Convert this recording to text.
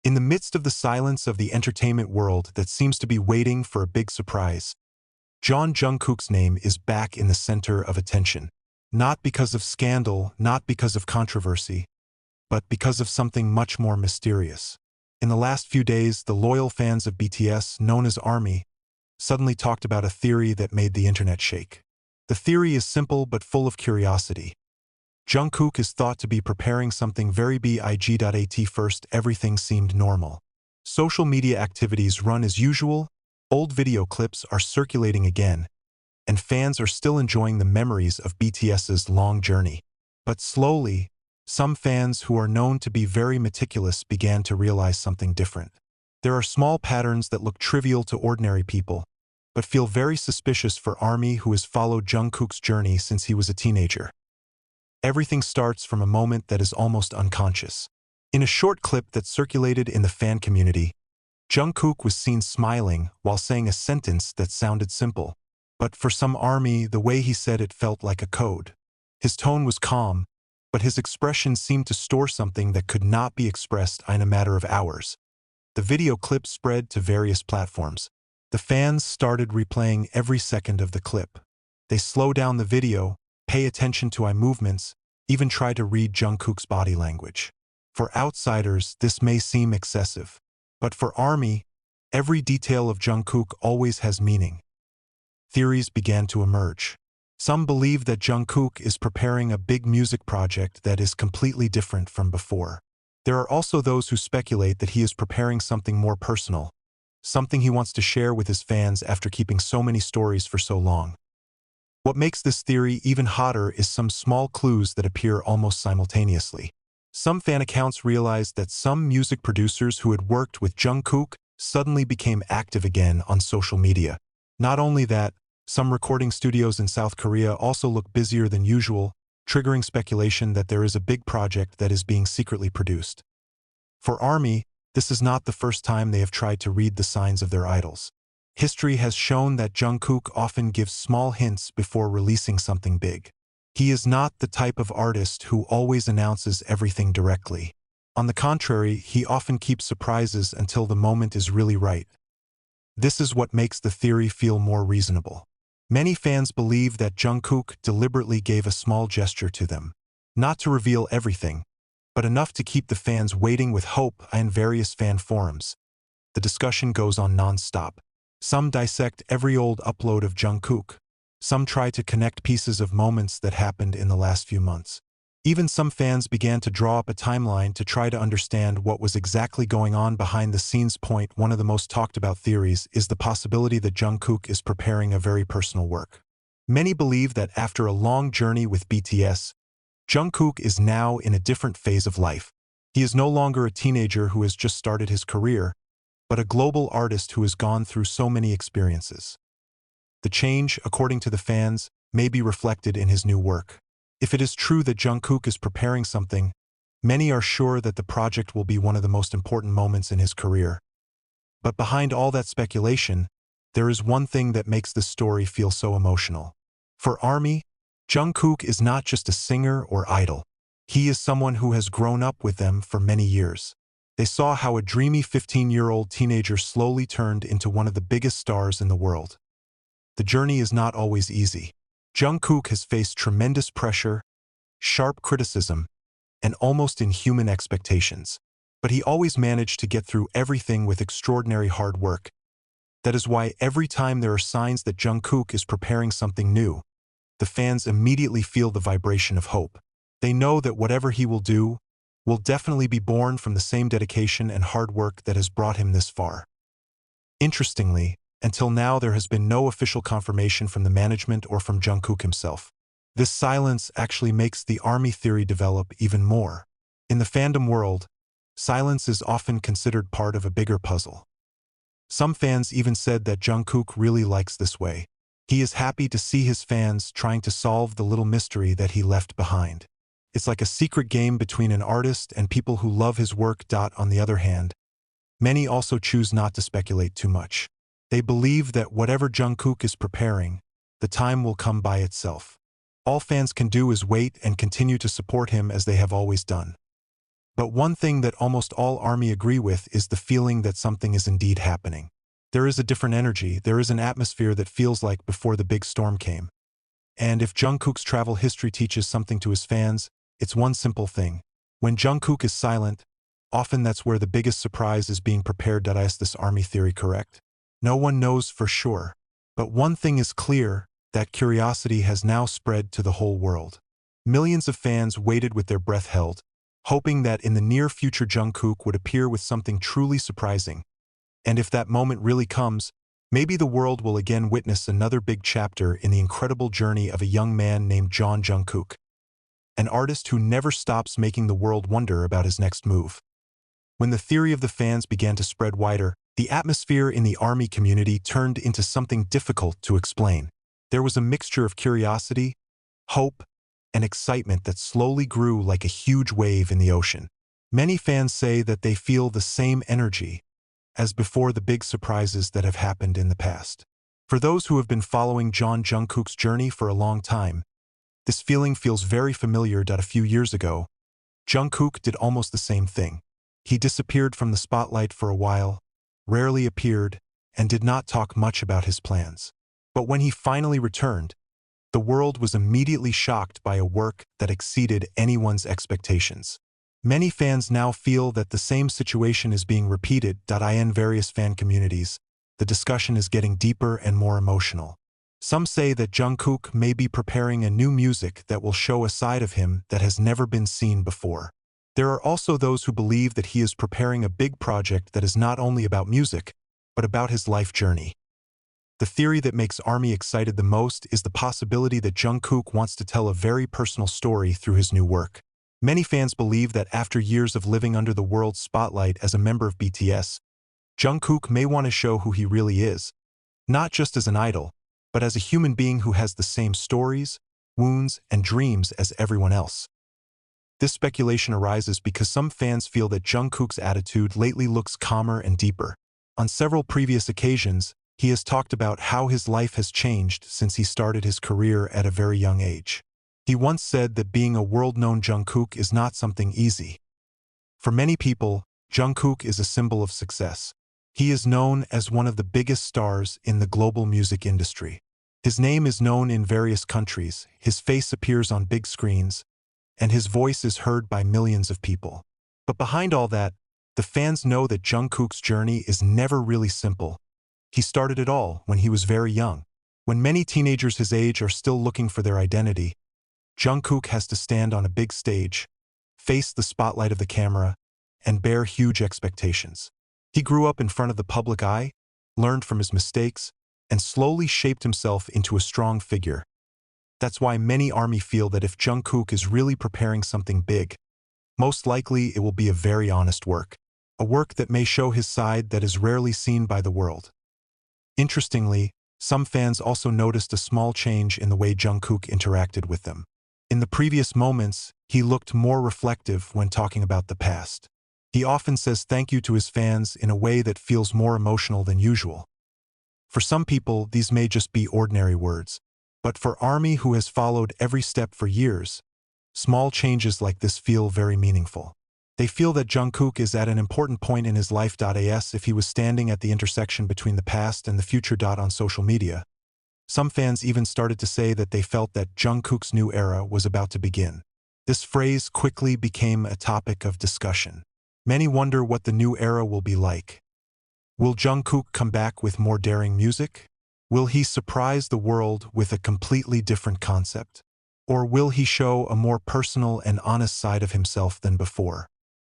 In the midst of the silence of the entertainment world that seems to be waiting for a big surprise, Jungkook's name is back in the center of attention. Not because of scandal, not because of controversy, but because of something much more mysterious. In the last few days, the loyal fans of BTS, known as ARMY, suddenly talked about a theory that made the internet shake. The theory is simple but full of curiosity. Jungkook is thought to be preparing something very big. At first, everything seemed normal. Social media activities run as usual, old video clips are circulating again, and fans are still enjoying the memories of BTS's long journey. But slowly, some fans who are known to be very meticulous began to realize something different. There are small patterns that look trivial to ordinary people, but feel very suspicious for ARMY, who has followed Jungkook's journey since he was a teenager. Everything starts from a moment that is almost unconscious. In a short clip that circulated in the fan community, Jungkook was seen smiling while saying a sentence that sounded simple. But for some ARMY, the way he said it felt like a code. His tone was calm, but his expression seemed to store something that could not be expressed in a matter of hours. The video clip spread to various platforms. The fans started replaying every second of the clip. They slow down the video, pay attention to eye movements, even try to read Jungkook's body language. For outsiders, this may seem excessive, but for ARMY, every detail of Jungkook always has meaning. Theories began to emerge. Some believe that Jungkook is preparing a big music project that is completely different from before. There are also those who speculate that he is preparing something more personal, something he wants to share with his fans after keeping so many stories for so long. What makes this theory even hotter is some small clues that appear almost simultaneously. Some fan accounts realized that some music producers who had worked with Jungkook suddenly became active again on social media. Not only that, some recording studios in South Korea also look busier than usual, triggering speculation that there is a big project that is being secretly produced. For ARMY, this is not the first time they have tried to read the signs of their idols. History has shown that Jungkook often gives small hints before releasing something big. He is not the type of artist who always announces everything directly. On the contrary, he often keeps surprises until the moment is really right. This is what makes the theory feel more reasonable. Many fans believe that Jungkook deliberately gave a small gesture to them, not to reveal everything, but enough to keep the fans waiting with hope. In various fan forums, the discussion goes on non-stop. Some dissect every old upload of Jungkook. Some try to connect pieces of moments that happened in the last few months. Even some fans began to draw up a timeline to try to understand what was exactly going on behind the scenes. One of the most talked about theories is the possibility that Jungkook is preparing a very personal work. Many believe that after a long journey with BTS, Jungkook is now in a different phase of life. He is no longer a teenager who has just started his career, but a global artist who has gone through so many experiences. The change, according to the fans, may be reflected in his new work. If it is true that Jungkook is preparing something, many are sure that the project will be one of the most important moments in his career. But behind all that speculation, there is one thing that makes this story feel so emotional. For ARMY, Jungkook is not just a singer or idol. He is someone who has grown up with them for many years. They saw how a dreamy 15-year-old teenager slowly turned into one of the biggest stars in the world. The journey is not always easy. Jungkook has faced tremendous pressure, sharp criticism, and almost inhuman expectations. But he always managed to get through everything with extraordinary hard work. That is why every time there are signs that Jungkook is preparing something new, the fans immediately feel the vibration of hope. They know that whatever he will do will definitely be born from the same dedication and hard work that has brought him this far. Interestingly, until now there has been no official confirmation from the management or from Jungkook himself. This silence actually makes the ARMY theory develop even more. In the fandom world, silence is often considered part of a bigger puzzle. Some fans even said that Jungkook really likes this way. He is happy to see his fans trying to solve the little mystery that he left behind. It's like a secret game between an artist and people who love his work. On the other hand, many also choose not to speculate too much. They believe that whatever Jungkook is preparing, the time will come by itself. All fans can do is wait and continue to support him as they have always done. But one thing that almost all ARMY agree with is the feeling that something is indeed happening. There is a different energy, there is an atmosphere that feels like before the big storm came. And if Jungkook's travel history teaches something to his fans, it's one simple thing. When Jungkook is silent, often that's where the biggest surprise is being prepared. Is this ARMY theory correct? No one knows for sure. But one thing is clear, that curiosity has now spread to the whole world. Millions of fans waited with their breath held, hoping that in the near future Jungkook would appear with something truly surprising. And if that moment really comes, maybe the world will again witness another big chapter in the incredible journey of a young man named Jungkook, an artist who never stops making the world wonder about his next move. When the theory of the fans began to spread wider, the atmosphere in the ARMY community turned into something difficult to explain. There was a mixture of curiosity, hope, and excitement that slowly grew like a huge wave in the ocean. Many fans say that they feel the same energy as before the big surprises that have happened in the past. For those who have been following Jungkook's journey for a long time, this feeling feels very familiar. A few years ago, Jungkook did almost the same thing. He disappeared from the spotlight for a while, rarely appeared, and did not talk much about his plans. But when he finally returned, the world was immediately shocked by a work that exceeded anyone's expectations. Many fans now feel that the same situation is being repeated. In various fan communities, the discussion is getting deeper and more emotional. Some say that Jungkook may be preparing a new music that will show a side of him that has never been seen before. There are also those who believe that he is preparing a big project that is not only about music, but about his life journey. The theory that makes ARMY excited the most is the possibility that Jungkook wants to tell a very personal story through his new work. Many fans believe that after years of living under the world's spotlight as a member of BTS, Jungkook may want to show who he really is, not just as an idol, but as a human being who has the same stories, wounds, and dreams as everyone else. This speculation arises because some fans feel that Jungkook's attitude lately looks calmer and deeper. On several previous occasions, he has talked about how his life has changed since he started his career at a very young age. He once said that being a world-known Jungkook is not something easy. For many people, Jungkook is a symbol of success. He is known as one of the biggest stars in the global music industry. His name is known in various countries, his face appears on big screens, and his voice is heard by millions of people. But behind all that, the fans know that Jungkook's journey is never really simple. He started it all when he was very young. When many teenagers his age are still looking for their identity, Jungkook has to stand on a big stage, face the spotlight of the camera, and bear huge expectations. He grew up in front of the public eye, learned from his mistakes, and slowly shaped himself into a strong figure. That's why many ARMY feel that if Jungkook is really preparing something big, most likely it will be a very honest work. A work that may show his side that is rarely seen by the world. Interestingly, some fans also noticed a small change in the way Jungkook interacted with them. In the previous moments, he looked more reflective when talking about the past. He often says thank you to his fans in a way that feels more emotional than usual. For some people, these may just be ordinary words. But for ARMY, who has followed every step for years, small changes like this feel very meaningful. They feel that Jungkook is at an important point in his life. As if he was standing at the intersection between the past and the future. On social media, some fans even started to say that they felt that Jungkook's new era was about to begin. This phrase quickly became a topic of discussion. Many wonder what the new era will be like. Will Jungkook come back with more daring music? Will he surprise the world with a completely different concept? Or will he show a more personal and honest side of himself than before?